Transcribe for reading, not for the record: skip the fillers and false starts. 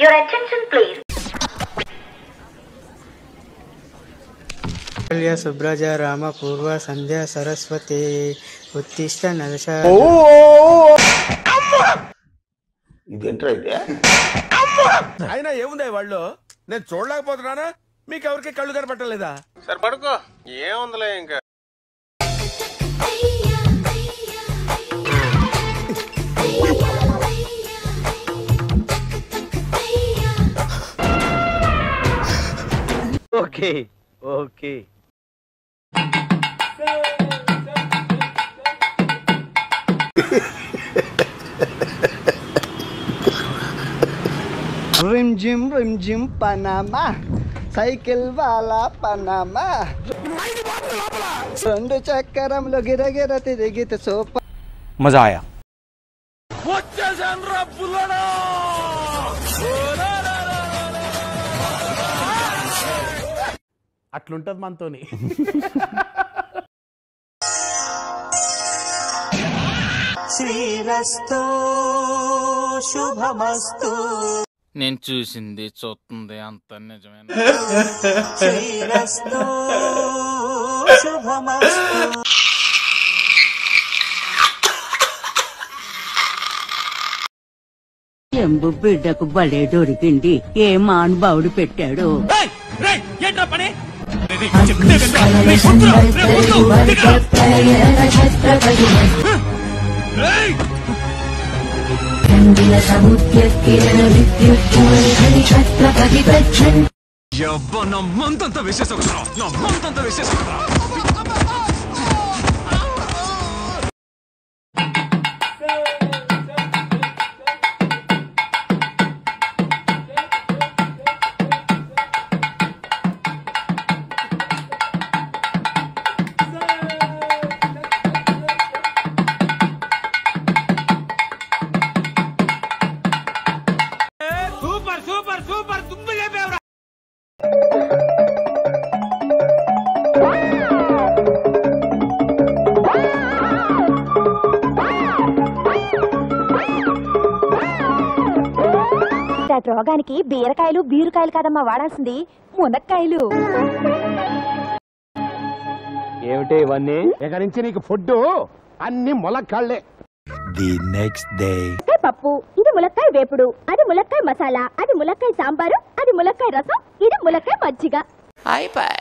Your attention please. सुब्रजा Ram पूर्व संध्या सरस्वती उत्तिष्ठ नरशा ఇదేంట్రా అయితే అయినా ఏముంది వాళ్ళు నేను చూడలేకపోతున్నానా మీకు ఎవరికి కళ్ళు కనపట్టలేదా సరే పడుకో ఏముందిలే ఇంకా ఓకే ఓకే रिम जिम पनामा సైకిల్ వాలా పనామా రెండు చక్రంలో గిరగిర తిరిగితే సూపర్ మజా ఆయా వచ్చేసాన్రా పుల్లడా అట్లుంటది మనతోని శ్రీరస్తు శుభమస్తు నేను చూసింది చూస్తుంది అంత నిజమేనా శ్రీరస్తు శుభమస్తు ఎంబు బిడ్డకు బలే దొరికింది ఏ మానుభావుడు పెట్టాడు నమ్మంతంత విశేషం నమ్మంతంత విశేషం సూపర్ సూపర్ సూపర్ తుమ్మి లేపేవరా రోగానికి బీరకాయలు బీరుకాయలు కాదమ్మా వాడాల్సింది మునక్కాయలు. ఏమిటి ఇవన్నీ ఇక నుంచి నీకు ఫుడ్ అన్ని ములక్కాళ్ళే. ది నెక్స్ట్ డే పప్పు, ఇది ములక్కాయ వేపుడు, అది ములక్కాయ మసాలా, అది ములక్కాయ సాంబారు, అది ములక్కాయ రసం, ఇది ములక్కాయ మజ్జిగ. అయిపోయి